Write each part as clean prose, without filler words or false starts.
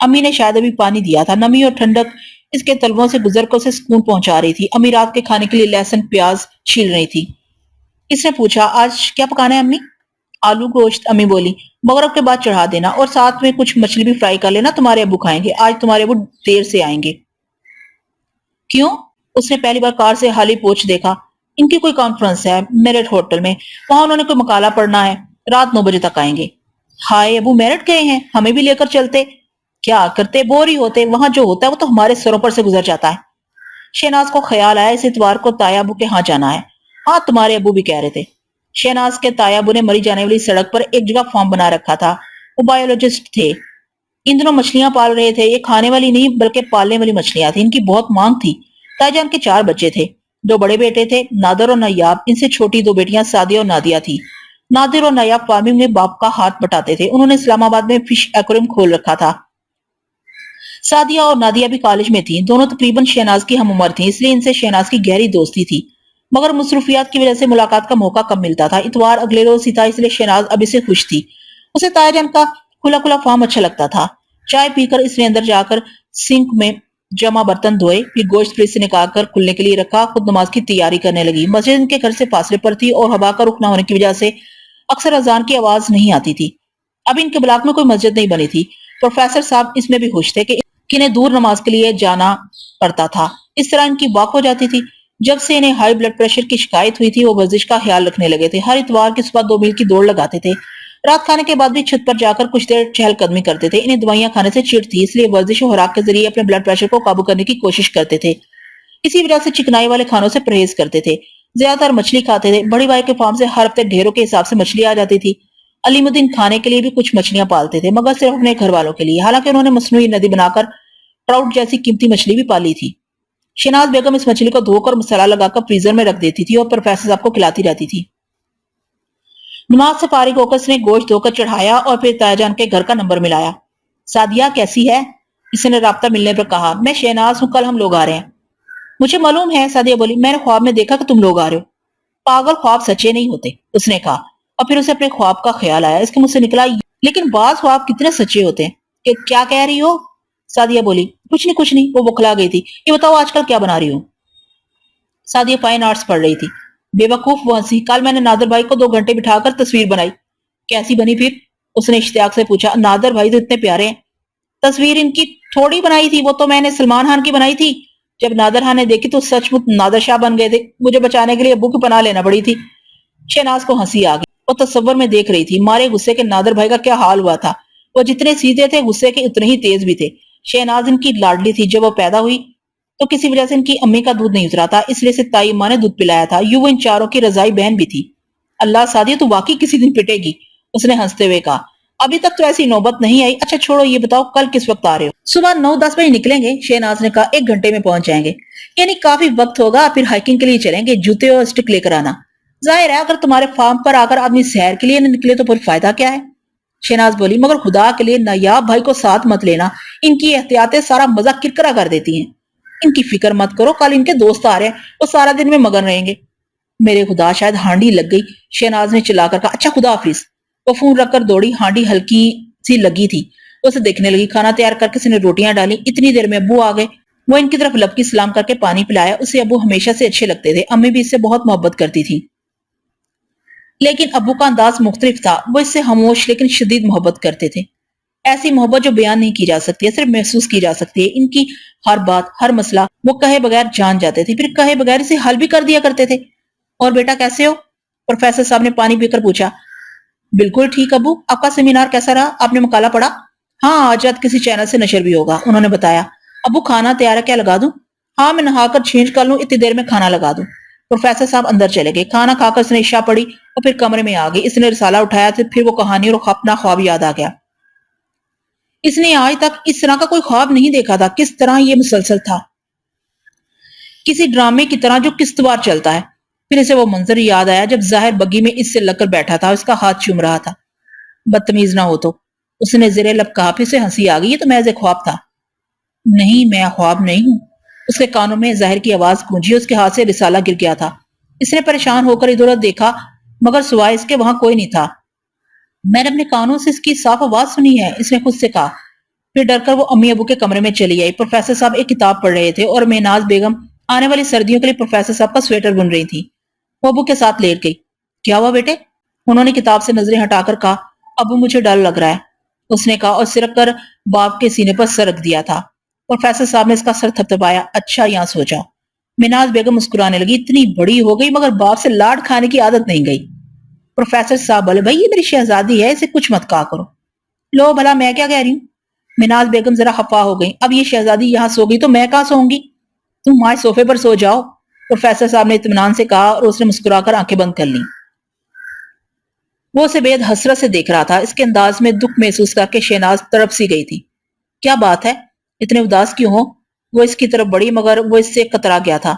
امی نے شاید ابھی پانی دیا تھا، نمی اور ٹھنڈک اس کے تلووں سے گزر کر اسے سکون پہنچا رہی تھی۔ امی رات کے کھانے کے لیے لہسن پیاز چھیل رہی تھی۔ اس نے پوچھا، آج کیا پکانا ہے امی؟ آلو گوشت، امی بولی، مغرب کے بعد چڑھا دینا اور ساتھ میں کچھ مچھلی بھی فرائی کر لینا، تمہارے ابو کھائیں گے، آج تمہارے ابو دیر سے آئیں گے۔ کیوں؟ اس نے پہلی بار کار سے حالی پوچھ دیکھا۔ ان کی کوئی کانفرنس ہے میرٹ ہوٹل میں، وہاں انہوں نے کوئی مقالہ پڑھنا ہے، رات 9 بجے تک آئیں گے۔ ہائے، ابو میرٹ گئے ہیں، ہمیں بھی لے کر چلتے۔ کیا کرتے، بور ہی ہوتے، وہاں جو ہوتا ہے وہ تو ہمارے سروں پر سے گزر جاتا ہے۔ شہناز کو خیال آیا اس اتوار کو تایا ابو کے ہاں جانا ہے۔ ہاں، تمہارے ابو بھی کہہ رہے تھے۔ شہناز کے تایا ابو نے مری جانے والی سڑک پر ایک جگہ فارم بنا رکھا تھا، وہ بایولوجسٹ تھے، ان دنوں مچھلیاں پال رہے تھے۔ یہ کھانے والی نہیں بلکہ پالنے والی مچھلیاں تھیں، ان کی بہت مانگ تھی۔ تائی جان کے 4 بچے تھے، 2 بڑے بیٹے تھے نادر اور نیاب، ان سے چھوٹی 2 بیٹیاں سعدیہ اور نادیہ تھی۔ نادر اور نیاب فارمنگ میں باپ کا ہاتھ بٹاتے تھے، انہوں نے اسلام آباد میں فش ایکویریم کھول رکھا تھا۔ سعدیہ اور نادیہ بھی کالج میں تھیں، دونوں تقریباً شہناز کی ہم عمر تھیں، اس لیے ان سے شہناز کی گہری دوستی تھی، مگر مصروفیات کی وجہ سے ملاقات کا موقع کم ملتا تھا۔ اتوار اگلے روز ہی تھا، اس لیے شہناز ابھی سے خوش تھی۔ اسے تایا جان کا کھلا کھلا فارم اچھا لگتا تھا۔ چائے پی کر اس نے اندر جا کر سنک میں جمع برتن دھوئے، پھر گوشت فریج سے نکال کر کھلنے کے لیے رکھا، خود نماز کی تیاری کرنے لگی۔ مسجد ان کے گھر سے فاصلے پر تھی اور ہوا کا رخ نہ ہونے کی وجہ سے اکثر اذان کی آواز نہیں آتی تھی۔ اب ان کے بلاک میں کوئی مسجد نہیں بنی تھی۔ پروفیسر صاحب اس میں بھی خوش تھے کہ انہیں دور نماز کے لیے جانا پڑتا تھا، اس طرح ان کی واک ہو جاتی تھی۔ جب سے انہیں ہائی بلڈ پریشر کی شکایت ہوئی تھی، وہ ورزش کا خیال رکھنے لگے تھے، ہر اتوار کی صبح 2 میل کی دوڑ لگاتے تھے، رات کھانے کے بعد بھی چھت پر جا کر کچھ دیر چہل قدمی کرتے تھے۔ انہیں دوائیاں کھانے سے چڑ تھی، اس لیے ورزش و خوراک کے ذریعے اپنے بلڈ پریشر کو قابو کرنے کی کوشش کرتے تھے۔ اسی وجہ سے چکنائی والے کھانوں سے پرہیز کرتے تھے، زیادہ تر مچھلی کھاتے تھے۔ بڑی بھائی کے فارم سے ہر ہفتے ڈھیروں کے حساب سے مچھلی آ جاتی تھی۔ علیم الدین کھانے کے لیے بھی کچھ مچھلیاں پالتے تھے، مگر صرف اپنے گھر والوں کے لیے، حالانکہ انہوں نے مصنوعی ندی بنا کر ٹراؤٹ جیسی قیمتی مچھلی بھی پالی تھی۔ شہناز بیگم اس مچھلی کو دھو کر مسالہ لگا کر فریزر میں رکھ دیتی تھی اور پروفیسر صاحب کو کھلاتی رہتی تھی۔ نماز سے فارغ ہو کر اس نے گوشت دھو کر چڑھایا اور پھر تایا جان کے گھر کا نمبر ملایا۔ سعدیہ کیسی ہے؟ اس نے رابطہ ملنے پر کہا۔ میں شہناز ہوں، کل ہم لوگ آ رہے ہیں۔ مجھے معلوم ہے، سعدیہ بولی، میں نے خواب میں دیکھا کہ تم لوگ آ رہے ہو۔ پاگل، خواب سچے نہیں ہوتے، اس نے کہا، اور پھر اسے اپنے خواب کا خیال آیا۔ اس کے منہ سے نکلا، لیکن بعض خواب کتنے سچے ہوتے ہیں۔ کہ کیا کہہ رہی ہو؟ سعدیہ بولی، کچھ نہیں، وہ بکھلا گئی تھی۔ یہ بتاؤ آج کل کیا بنا رہی ہو؟ سعدیہ فائن آرٹس پڑھ رہی تھی۔ بے وقوف وہ ہنسی۔ کل میں نے نادر بھائی کو 2 گھنٹے بٹھا کر تصویر بنائی۔ کیسی بنی پھر؟ اس نے اشتیاق سے پوچھا۔ نادر بھائی تو اتنے پیارے ہیں۔ تصویر ان کی تھوڑی بنائی تھی، وہ تو میں نے سلمان خان کی بنائی تھی۔ جب نادر خان نے دیکھی تو سچ مچ نادر شاہ بن گئے تھے، مجھے بچانے کے لیے ابو کی پناہ لینا پڑی تھی۔ شہناز کو ہنسی آ گئی، وہ تصور میں دیکھ رہی تھی مارے غصے کے نادر بھائی کا کیا حال ہوا تھا۔ وہ جتنے سیدھے تھے غصے کے اتنے ہی تیز بھی تھے۔ شہناز ان کی لاڈلی تھی، جب وہ پیدا ہوئی تو کسی وجہ سے ان کی امی کا دودھ نہیں اترا تھا، اس لیے سے تائی ماں نے دودھ پلایا تھا، یوں وہ ان چاروں کی رضائی بہن بھی تھی۔ اللہ سعدیہ، تو واقعی کسی دن پٹے گی، اس نے ہنستے ہوئے کہا۔ ابھی تک تو ایسی نوبت نہیں آئی۔ اچھا چھوڑو، یہ بتاؤ کل کس وقت آ رہے ہو؟ صبح 9-10 بجے نکلیں گے، شہناز نے کہا، 1 گھنٹے میں پہنچ جائیں گے، یعنی کافی وقت ہوگا، پھر ہائیکنگ کے لیے چلیں گے، جوتے اور اسٹک لے کر آنا۔ ظاہر ہے اگر تمہارے فارم پر آ کر آدمی سیر کے لیے نہ نکلے تو پھر فائدہ کیا ہے؟ شہناز بولی، مگر خدا کے لیے نایاب بھائی کو ساتھ مت لینا، ان کی احتیاطیں سارا مزہ کرکرا کر دیتی ہیں۔ ان کی فکر مت کرو، کل ان کے دوست آ رہے ہیں، وہ سارا دن میں مگن رہیں گے۔ میرے خدا، شاید ہانڈی لگ گئی، شہناز نے چلا کر کہا۔ اچھا خدا حافظ۔ وہ فون رکھ کر دوڑی، ہانڈی ہلکی سی لگی تھی، اسے دیکھنے لگی۔ کھانا تیار کر کے اس نے روٹیاں ڈالی، اتنی دیر میں ابو آ گئے۔ وہ ان کی طرف لب کی سلام کر کے پانی پلایا۔ اسے ابو ہمیشہ سے اچھے لگتے تھے، امی بھی اس سے بہت محبت کرتی تھی، لیکن ابو کا انداز مختلف تھا، وہ اس سے خاموش لیکن شدید محبت کرتے تھے، ایسی محبت جو بیان نہیں کی جا سکتی ہے، صرف محسوس کی جا سکتی ہے۔ ان کی ہر بات، ہر مسئلہ وہ کہے بغیر جان جاتے تھے، پھر کہے بغیر اسے حل بھی کر دیا کرتے تھے۔ اور بیٹا کیسے ہو؟ پروفیسر صاحب نے پانی پی کر پوچھا۔ بالکل ٹھیک ابو، آپ کا سیمینار کیسا رہا؟ آپ نے مقالہ پڑھا؟ ہاں، آج رات کسی چینل سے نشر بھی ہوگا، انہوں نے بتایا۔ ابو کھانا تیار ہے، کیا لگا دوں؟ ہاں، میں نہا کر چینج کر لوں، اتنی دیر میں کھانا لگا دوں۔ پروفیسر صاحب اندر چلے گئے۔ کھانا کھا کر اس نے عشاء پڑھی اور پھر کمرے میں آ گئی۔ اس نے رسالہ اٹھایا، پھر وہ کہانی اور اپنا خواب یاد آ گیا۔ اس نے آج تک اس طرح کا کوئی خواب نہیں دیکھا تھا، کس طرح یہ مسلسل تھا، کسی ڈرامے کی طرح جو قسط وار چلتا ہے۔ پھر اسے وہ منظر یاد آیا جب ظاہر بگی میں اس سے لگ کر بیٹھا تھا، اس کا ہاتھ چوم رہا تھا۔ بدتمیز نہ ہو تو، اس نے زیر لب کہا، پھر سے ہنسی آ گئی۔ یہ تو محض ایک خواب تھا۔ نہیں، میں خواب نہیں ہوں۔ اس کے کانوں میں ظاہر کی آواز گونجی، اس کے ہاتھ سے رسالہ گر گیا تھا۔ اس نے پریشان ہو کر ادھر ادھر دیکھا، مگر سوائے اس کے وہاں کوئی نہیں تھا۔ میں نے اپنے کانوں سے اس کی صاف آواز سنی ہے، اس نے خود سے کہا۔ پھر ڈر کر وہ امی ابو کے کمرے میں چلی آئی۔ پروفیسر صاحب ایک کتاب پڑھ رہے تھے اور مہناز بیگم آنے والی سردیوں کے لیے پروفیسر صاحب کا سویٹر بن رہی تھی۔ وہ ابو کے ساتھ لیٹ گئی۔ کیا ہوا بیٹے؟ انہوں نے کتاب سے نظریں ہٹا کر کہا، ابو مجھے ڈر لگ رہا ہے، اس نے کہا اور سرک کر باپ کے سینے پر سر رکھ دیا تھا۔ پروفیسر صاحب نے اس کا سر تھپتھپایا۔ اچھا یہاں سو جاؤ۔ میناز بیگم مسکرانے لگی۔ اتنی بڑی ہو گئی مگر باپ سے لاڈ کھانے کی عادت نہیں گئی۔ پروفیسر صاحب بولے، بھائی یہ میری شہزادی ہے، اسے کچھ مت کہا کرو۔ لو بھلا میں کیا کہہ رہی ہوں؟ میناز بیگم ذرا خفا ہو گئی۔ اب یہ شہزادی یہاں سو گئی تو میں کہاں سوؤں گی؟ تم وہاں صوفے پر سو جاؤ، پروفیسر صاحب نے اطمینان سے کہا اور اس نے مسکرا کر آنکھیں بند کر لیں۔ وہ اسے بے حد حسرت سے دیکھ رہا تھا۔ اس کے انداز میں دکھ محسوس کر کے شہناز تڑپ سی گئی تھی۔ کیا بات ہے؟ اتنے اداس کیوں ہو؟ وہ اس کی طرف بڑھی مگر وہ اس سے کترا گیا تھا۔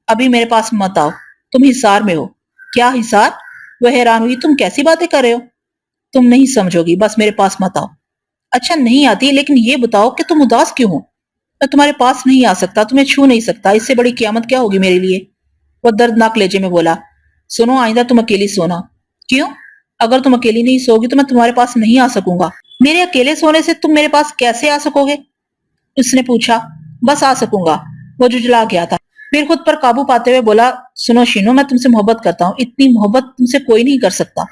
ابھی میرے پاس مت آؤ، تم حصار میں ہو۔ کیا حصار؟ وہ حیران ہوئی۔ تم کیسی باتیں کر رہے ہو؟ تم نہیں سمجھو گی، بس میرے پاس مت آؤ۔ اچھا نہیں آتی، لیکن یہ بتاؤ کہ تم اداس کیوں ہو؟ میں تمہارے پاس نہیں آ سکتا، تمہیں چھو نہیں سکتا، اس سے بڑی قیامت کیا ہوگی میرے لیے؟ وہ دردناک لہجے میں بولا۔ سنو آئندہ تم اکیلی سونا۔ کیوں؟ اگر تم اکیلی نہیں سوگی تو میں تمہارے پاس نہیں آ سکوں گا۔ میرے اکیلے سونے سے تم میرے پاس کیسے آ سکو گے؟ اس نے پوچھا۔ بس آ سکوں گا۔ وہ جھجلا گیا تھا، پھر خود پر قابو پاتے ہوئے بولا، سنو شینو، میں تم سے محبت کرتا ہوں، اتنی محبت تم سے کوئی نہیں کر سکتا۔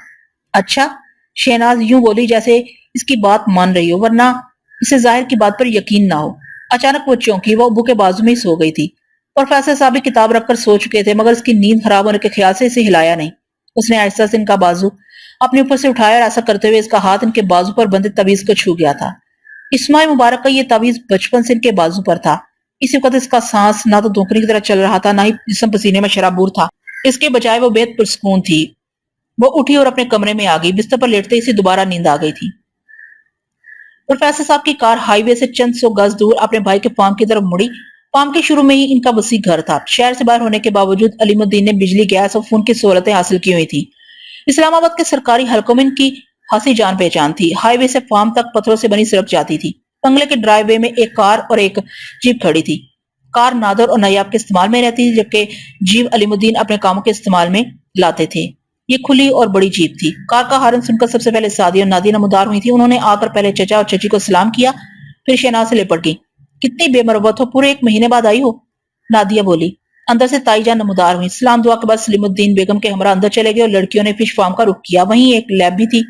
اچھا؟ شہناز یوں بولی جیسے اس کی بات مان رہی ہو ورنہ اسے ظاہر کی بات پر یقین نہ ہو۔ اچانک وہ چونکی، وہ ابو کے بازو میں ہی سو گئی تھی۔ پروفیسر صاحب بھی کتاب رکھ کر سو چکے تھے مگر اس کی نیند خراب ہونے کے خیال سے اسے ہلایا نہیں۔ اس نے آہستہ سے ان کا بازو اپنے اوپر سے اٹھایا اور ایسا کرتے ہوئے اس کا ہاتھ ان کے بازو پر بندے تعویذ کو چھو گیا تھا۔ اسماء مبارک کا یہ تعویذ بچپن سے ان کے بازو پر تھا۔ اسی وقت اس کا سانس نہ تو دھوکنے کی طرح چل رہا تھا، نہ ہی جسم پسینے میں شرابور تھا۔ اس کے بجائے وہ بے حد پرسکون تھی۔ وہ اٹھی اور اپنے کمرے میں آ گئی۔ بستر پر لیٹتے ہی اسے دوبارہ نیند آ گئی تھی۔ پروفیسر صاحب کی کار ہائی وے سے چند سو گز دور اپنے بھائی کے فارم کی طرف مڑی۔ فارم کے شروع میں ہی ان کا وسیع گھر تھا۔ شہر سے باہر ہونے کے باوجود علیم الدین نے بجلی، گیس اور فون کی سہولتیں حاصل کی ہوئی تھی۔ اسلام آباد کے سرکاری حلقوں میں ان کی خاصی جان پہچان تھی۔ ہائی وے سے فارم تک پتھروں سے بنی سڑک جاتی تھی۔ بنگلے کے ڈرائیو وے میں ایک کار اور ایک جیپ کھڑی تھی۔ کار نادر اور نیاب کے استعمال میں رہتی تھی جبکہ جیپ علیم الدین اپنے کاموں کے استعمال میں لاتے تھے۔ یہ کھلی اور بڑی جیپ تھی۔ کار کا ہارن سن کر سب سے پہلے سعدیہ اور نادیہ نمودار ہوئی تھی۔ انہوں نے آ کر پہلے چچا اور چچی کو سلام کیا، پھر شہناز سے لپٹ گئی۔ کتنی بے مروت ہو، پورے 1 مہینے بعد آئی ہو، نادیہ بولی۔ اندر سے تائی جان نمودار ہوئی۔ سلام دعا کے بعد سلیم الدین بیگم کے ہمراہ اندر چلے گئے اور لڑکیوں نے فش فارم کا رخ کیا۔ وہیں ایک لیب بھی تھی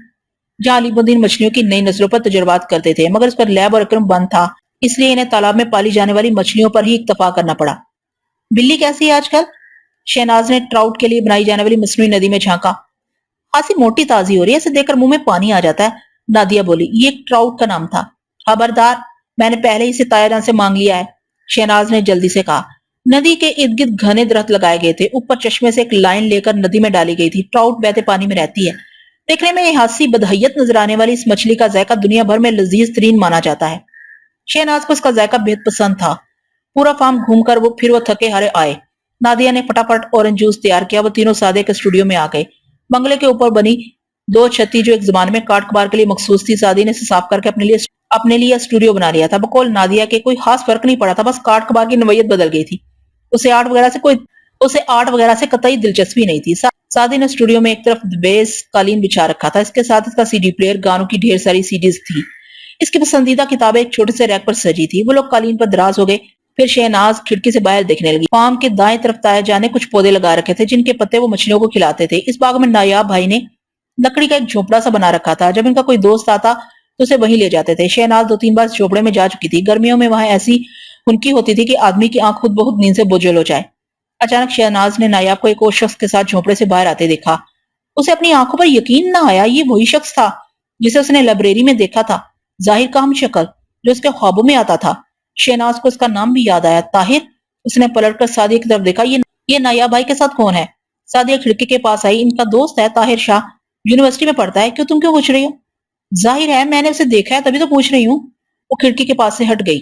جہاں علیم الدین مچھلیوں کی نئی نسلوں پر تجربات کرتے تھے مگر اس پر لیب اور اکرم بند تھا، اس لیے انہیں تالاب میں پالی جانے والی مچھلیوں پر ہی اکتفا کرنا پڑا۔ بلی کیسی ہے آج کل؟ شہناز نے ٹراؤٹ کے لیے بنائی جانے والی مصنوعی ندی میں جھانکا۔ خاصی موٹی تازی ہو رہی ہے، اسے دیکھ کر منہ میں پانی آ جاتا ہے، نادیہ بولی۔ یہ ایک ٹراؤٹ کا نام تھا۔ خبردار، میں نے پہلے ہی سے تایا جان سے مانگ لیا ہے، شہناز نے جلدی سے کہا۔ ندی کے ارد گرد گھنے درخت لگائے گئے تھے۔ اوپر چشمے سے ایک لائن لے کر ندی میں ڈالی گئی تھی۔ ٹراؤٹ بہتے پانی میں رہتی ہے۔ دیکھنے میں احاطی بدحیت نظر آنے والی اس مچھلی کا ذائقہ دنیا بھر میں لذیذ ترین مانا جاتا ہے۔ شہناز کو اس کا ذائقہ بہت پسند تھا۔ پورا فارم گھوم کر وہ تھکے ہارے آئے۔ نادیہ نے فٹافٹ اورنج جوس تیار کیا۔ وہ تینوں سعدیہ کے اسٹوڈیو میں آ گئے۔ بنگلے کے اوپر بنی 2 چھتی جو ایک زمانے میں کاٹ کبار کے لیے مخصوص تھی، سعدیہ نے اسے صاف کر کے اپنے لیے اسٹوڈیو بنا لیا تھا۔ بقول نادیہ کے کوئی خاص فرق نہیں پڑا تھا، بس کاٹ کبار کی نوعیت بدل گئی تھی۔ اسے آرٹ وغیرہ سے قطعی دلچسپی نہیں تھی۔ سعدیہ نے اسٹوڈیو میں ایک طرف بیس قالین بچھا رکھا تھا، اس کے ساتھ اس کا سی ڈی پلیئر، گانوں کی ڈھیر ساری سیڈیز تھی۔ اس کی پسندیدہ کتابیں ایک چھوٹے سے ریک پر سجی تھی۔ وہ لوگ قالین پر دراز ہو گئے، پھر شہناز کھڑکی سے باہر دیکھنے لگی۔ فارم کے دائیں طرف تایا جان نے کچھ پودے لگا رکھے تھے جن کے پتے وہ مچھلیوں کو کھلاتے تھے۔ اس باغ میں نایاب بھائی نے لکڑی کا ایک جھونپڑا سا بنا رکھا تھا، جب ان کا کوئی دوست آتا تو اسے وہیں لے جاتے تھے۔ شہناز 2-3 بار جھونپڑے میں جا چکی تھی۔ گرمیوں میں وہاں ایسی خنکی ہوتی تھی کہ آدمی کی آنکھ خود بخود نیند سے بوجھل ہو جائے۔ اچانک شہناز نے نایاب کو ایک اور شخص کے ساتھ جھونپڑے سے باہر آتے دیکھا۔ اسے اپنی آنکھوں پر یقین نہ آیا، یہ وہی شخص تھا جسے اس نے لائبریری میں دیکھا تھا، ظاہر کا ہم شکل جو اس کے خوابوں میں آتا تھا۔ شہناز کو اس کا نام بھی یاد آیا، طاہر۔ اس نے پلٹ کر سعدیہ کی طرف دیکھا۔ یہ نایاب بھائی کے ساتھ کون ہے؟ سعدیہ کھڑکی کے پاس آئی۔ ان کا دوست ہے، طاہر شاہ، یونیورسٹی میں پڑھتا ہے۔ تم کیوں پوچھ رہی ہو؟ ظاہر ہے میں نے اسے دیکھا ہے تبھی تو پوچھ رہی ہوں۔ وہ کھڑکی کے پاس سے ہٹ گئی۔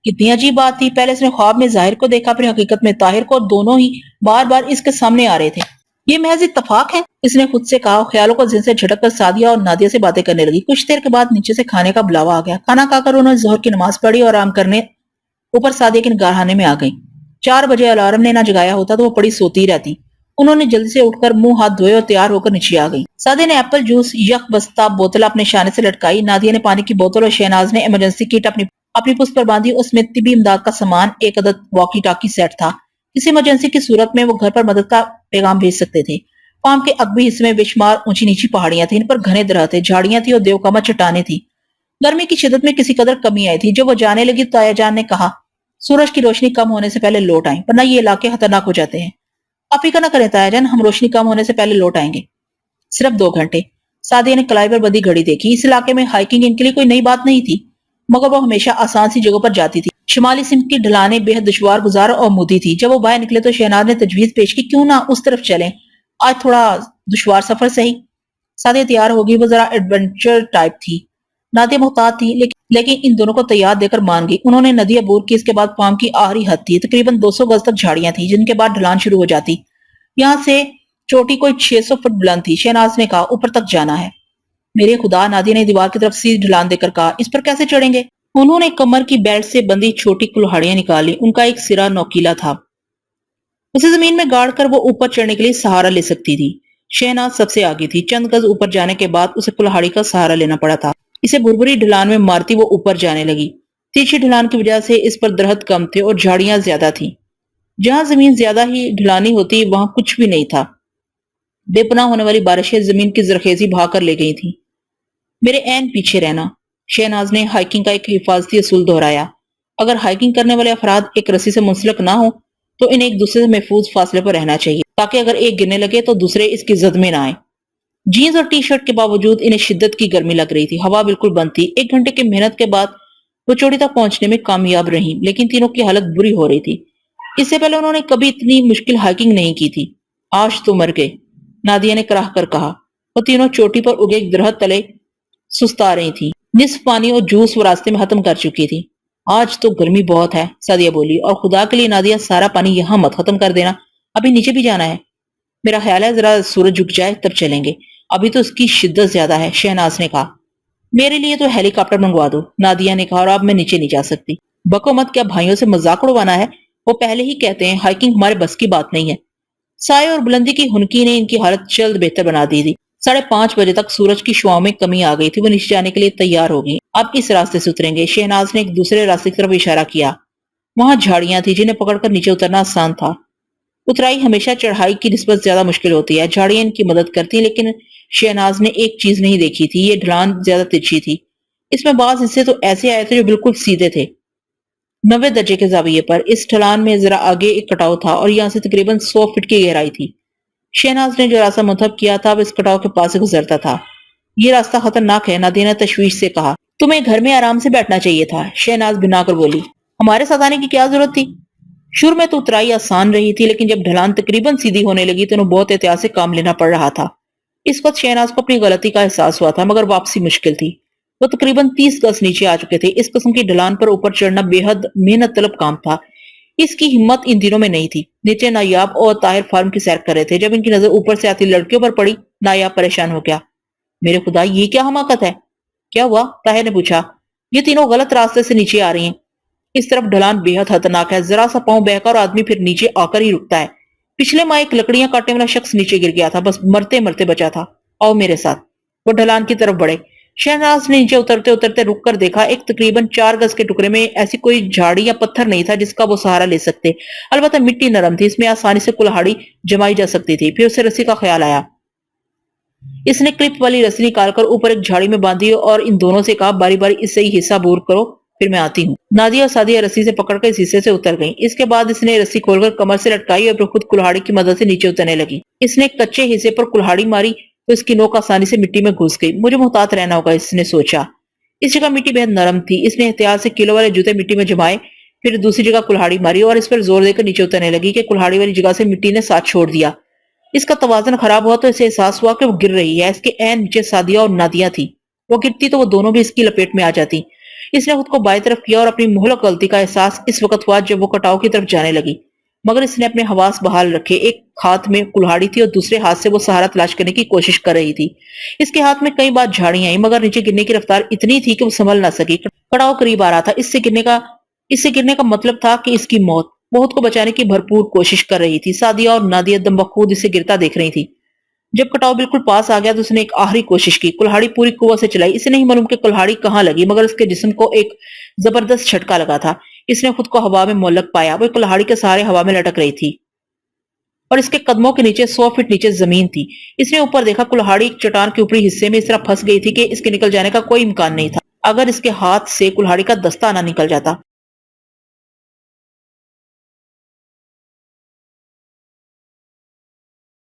کتنی عجیب بات تھی، پہلے اس نے خواب میں ظاہر کو دیکھا، پھر حقیقت میں طاہر کو، اور دونوں ہی بار بار اس کے سامنے آ رہے تھے۔ یہ محض اتفاق ہے، اس نے خود سے کہا۔ خیالوں کو ذہن سے جھٹک کر سعدیہ اور نادیہ سے باتیں کرنے لگی۔ کچھ دیر کے بعد نیچے سے کھانے کا بلاوا آ گیا۔ کھانا کھا کر انہوں نے ظہر کی نماز پڑھی اور آرام کرنے اوپر سعدیہ کے نگہبانے میں آ گئی۔ 4 بجے الارم نے نہ جگایا ہوتا تو وہ پڑی سوتی رہتی۔ انہوں نے جلدی سے اٹھ کر منہ ہاتھ دھوئے اور تیار ہو کر نیچے آ گئی۔ سعدیہ نے ایپل جوس یک بستہ بوتل اپنے شانے سے لٹکائی، نادیہ نے پانی کی بوتل اور شہناز نے ایمرجنسی کٹ اپنی پشت پر باندھی۔ اس میں طبی امداد کا سامان، ایک عدد واکی ٹاکی سیٹ تھا۔ کسی ایمرجنسی کی صورت میں وہ گھر پر مدد کا پیغام بھیج سکتے تھے۔ فارم کے عقبی حصے میں بے شمار اونچی نیچی پہاڑیاں تھیں، ان پر گھنے درخت تھے، جھاڑیاں تھیں اور دیوکما چٹانیں تھیں۔ گرمی کی شدت میں کسی قدر کمی آئی تھی۔ جب وہ جانے لگی تو تایا جان نے کہا، سورج کی روشنی کم ہونے سے پہلے لوٹ آئیں، ورنہ یہ علاقے خطرناک ہو جاتے ہیں۔ آپ فکر نہ کریں تایا جان، ہم روشنی کم ہونے سے پہلے لوٹ آئیں گے۔ صرف 2 گھنٹے۔ سعدیہ نے کلائی پر بندھی گھڑی دیکھی۔ اس علاقے میں ہائیکنگ ان کے لیے کوئی نئی بات نہیں تھی، مگر وہ ہمیشہ آسان سی جگہوں پر جاتی تھی۔ شمالی سمت کی ڈھلانیں بے حد دشوار گزار اور مودی تھی۔ جب وہ باہر نکلے تو شہناز نے تجویز پیش کی، کیوں نہ اس طرف چلیں، آج تھوڑا دشوار سفر صحیح۔ سعدیہ تیار ہوگی، وہ ذرا ایڈونچر ٹائپ تھی۔ نادیہ محتاط تھی لیکن ان دونوں کو تیار دے کر مان گئی۔ انہوں نے ندی عبور کی۔ اس کے بعد فارم کی آخری حد تھی، تقریباً 200 گز تک جھاڑیاں تھیں، جن کے بعد ڈھلان شروع ہو جاتی۔ یہاں سے چوٹی کوئی 600 فٹ بلند تھی۔ شہناز نے کہا، اوپر تک جانا ہے۔ میرے خدا، نادیہ نے دیوار کی طرف سیدھی ڈھلان دے کر کہا، اس پر کیسے چڑھیں گے؟ انہوں نے کمر کی بیلٹ سے بندھی چھوٹی کلہاڑیاں نکالی، ان کا ایک سرا نوکیلا تھا، اسے زمین میں گاڑ کر وہ اوپر چڑھنے کے لیے سہارا لے سکتی تھی۔ شہناز سب سے آگے تھی۔ چند گز اوپر جانے کے بعد اسے کلہاڑی کا سہارا لینا پڑا تھا۔ اسے بھربھری ڈھلان میں مارتی وہ اوپر جانے لگی۔ تیزی ڈھلان کی وجہ سے اس پر درخت کم تھے اور جھاڑیاں زیادہ تھیں۔ جہاں زمین زیادہ ہی ڈھلانی ہوتی وہاں کچھ بھی نہیں تھا۔ بے پناہ ہونے والی بارشیں زمین کی زرخیزی بہا کر لے گئی تھیں۔ میرے عین پیچھے رہنا، شہناز نے ہائیکنگ کا ایک حفاظتی اصول دہرایا۔ اگر ہائیکنگ کرنے والے افراد ایک رسی سے منسلک نہ ہوں تو انہیں ایک دوسرے سے محفوظ فاصلے پر رہنا چاہیے، تاکہ اگر ایک گرنے لگے تو دوسرے اس کی زد میں نہ آئے۔ جینز اور ٹی شرٹ کے باوجود انہیں شدت کی گرمی لگ رہی تھی۔ ہوا بالکل بند تھی۔ 1 گھنٹے کی محنت کے بعد وہ چوٹی تک پہنچنے میں کامیاب رہیں، لیکن تینوں کی حالت بری ہو رہی تھی۔ اس سے پہلے انہوں نے کبھی اتنی مشکل ہائیکنگ نہیں کی تھی۔ آج تو مر گئے، نادیہ نے کراہ کر کہا۔ وہ تینوں چوٹی پر اگے ایک درخت تلے سستا رہی تھی۔ نصف پانی اور جوس وہ راستے میں ختم کر چکی تھی۔ آج تو گرمی بہت ہے، سعدیہ بولی، اور خدا کے لیے نادیہ سارا پانی یہاں مت ختم کر دینا، ابھی نیچے بھی جانا ہے۔ میرا خیال ہے ذرا سورج جھک جائے تب چلیں گے، ابھی تو اس کی شدت زیادہ ہے، شہناز نے کہا۔ میرے لیے تو ہیلی کاپٹر منگوا دو، نادیہ نے کہا، اور اب میں نیچے نہیں جا سکتی۔ بکو مت، کیا بھائیوں سے مذاق اڑوانا ہے؟ وہ پہلے ہی کہتے ہیں ہائیکنگ ہمارے بس کی بات نہیں ہے۔ سائے اور بلندی کی ہنکی نے ان کی حالت جلد بہتر بنا دی تھی۔ 5:30 بجے تک سورج کی شعاؤں میں کمی آ گئی تھی۔ وہ نیچے جانے کے لیے تیار ہو گئی۔ اب اس راستے سے اتریں گے، شہناز نے ایک دوسرے راستے کی طرف اشارہ کیا۔ وہاں جھاڑیاں تھیں جنہیں پکڑ کر نیچے اترنا آسان تھا۔ اترائی ہمیشہ چڑھائی کی نسبت زیادہ مشکل ہوتی ہے۔ جھاڑیاں ان کی مدد کرتی، لیکن شہناز نے ایک چیز نہیں دیکھی تھی، یہ ڈھلان زیادہ ترچھی تھی۔ اس میں بعض حصے تو ایسے آئے تھے جو بالکل سیدھے تھے، 90 درجے کے زاویے پر۔ اس ڈھلان میں ذرا آگے ایک کٹاؤ تھا اور یہاں سے تقریباً 100 فٹ کی گہرائی تھی۔ شہناز نے جو راستہ منتخب کیا تھا وہ اس کٹاؤ کے پاس سے گزرتا تھا۔ یہ راستہ خطرناک ہے، نادیہ نے تشویش سے کہا۔ تمہیں گھر میں آرام سے بیٹھنا چاہیے تھا، شہناز بنا کر بولی۔ ہمارے ساتھ آنے کی کیا ضرورت تھی؟ شروع میں تو اترائی آسان رہی تھی، لیکن جب ڈھلان تقریباً سیدھی ہونے لگی تو انہیں بہت احتیاط سے کام لینا پڑ رہا تھا۔ اس وقت شہناز کو اپنی غلطی کا احساس ہوا تھا، مگر واپسی مشکل تھی۔ وہ تقریباً 30 گز نیچے آ چکے تھے۔ اس قسم کی ڈھلان پر اوپر چڑھنا بے حد محنت طلب کام تھا۔ اس کی ہمت ان دنوں میں نہیں تھی۔ نیچے نایاب اور طاہر فارم کی سیر کر رہے تھے۔ جب ان کی نظر اوپر سے آتی لڑکیوں پر پڑی، نایاب پریشان ہو گیا۔ میرے خدا، یہ کیا حماقت ہے؟ کیا ہوا؟ طاہر نے پوچھا۔ یہ تینوں غلط راستے سے نیچے آ رہی ہیں۔ اس طرف ڈھلان بے حد خطرناک ہے، ذرا سا پاؤں بہکا اور آدمی پھر نیچے آ کر ہی رکتا ہے۔ پچھلے ماہ ایک لکڑیاں کاٹنے والا شخص نیچے گر گیا تھا، بس مرتے مرتے بچا تھا۔ آؤ میرے ساتھ۔ وہ ڈھلان کی طرف بڑھے۔ شہناز نے نیچے اترتے اترتے رک کر دیکھا، ایک تقریباً 4 گز کے ٹکڑے میں ایسی کوئی جھاڑی یا پتھر نہیں تھا جس کا وہ سہارا لے سکتے۔ البتہ مٹی نرم تھی، اس میں آسانی سے کلہاڑی جمائی جا سکتی تھی۔ پھر اسے رسی کا خیال آیا۔ اس نے کلپ والی رسی نکال کر اوپر ایک جھاڑی میں باندھی اور ان دونوں سے کہا، باری باری اس سے ہی حصہ بور کرو، پھر میں آتی ہوں۔ نادیہ اور سعدیہ رسی سے پکڑ کر اس حصے سے اتر گئیں۔ اس کے بعد اس نے رسی کھول کر کمر سے لٹکائی اور پھر خود کلہاڑی کی مدد سے نیچے اترنے لگی۔ اس نے کچے حصے پر کلہاڑی ماری تو اس کی نوک آسانی سے مٹی میں گھس گئی۔ مجھے محتاط رہنا ہوگا، اس نے سوچا۔ اس جگہ مٹی بہت نرم تھی۔ اس نے احتیاط سے کیلوں والے جوتے مٹی میں جمائے، پھر دوسری جگہ کلہاڑی ماری اور اس پر زور دے کر نیچے اترنے لگی کہ کلہاڑی والی جگہ سے مٹی نے ساتھ چھوڑ دیا۔ اس کا توازن خراب ہوا تو اسے احساس ہوا کہ وہ گر رہی ہے۔ اس کے عین نیچے سعدیہ اور نادیہ تھی۔ وہ گرتی تو وہ دونوں بھی اس کی لپیٹ میں آ جاتی۔ اس نے خود کو بائیں طرف کیا اور اپنی مہلک غلطی کا احساس اس وقت ہوا جب وہ کٹاؤ کی طرف جانے لگی، مگر اس نے اپنے حواس بحال رکھے۔ ایک ہاتھ میں کلہاڑی تھی اور دوسرے ہاتھ سے وہ سہارا تلاش کرنے کی کوشش کر رہی تھی۔ اس کے ہاتھ میں کئی بار جھاڑیاں آئیں، مگر نیچے گرنے کی رفتار اتنی تھی کہ وہ سنبھل نہ سکی۔ کٹاؤ قریب آ رہا تھا۔ اس سے گرنے کا مطلب تھا کہ اس کی موت۔ وہ خود کو بچانے کی بھرپور کوشش کر رہی تھی۔ سعدیہ اور نادیہ دم بخود اسے گرتا دیکھ رہی تھی۔ جب کٹاؤ بالکل پاس آ گیا تو اس نے ایک آخری کوشش کی، کلہاڑی پوری قوت سے چلائی۔ اسے نہیں معلوم کہ کلہاڑی کہاں لگی، مگر اس کے جسم کو ایک زبردست جھٹکا لگا تھا۔ اس نے خود کو ہوا میں معلق پایا، وہ کلہاڑی کے سہارے ہوا میں لٹک رہی تھی اور اس کے قدموں کے نیچے 100 فٹ نیچے زمین تھی۔ اس نے اوپر دیکھا، کلہاڑی ایک چٹان کے اوپری حصے میں اس طرح پھنس گئی تھی کہ اس کے نکل جانے کا کوئی امکان نہیں تھا۔ اگر اس کے ہاتھ سے کلہاڑی کا دستہ نہ نکل جاتا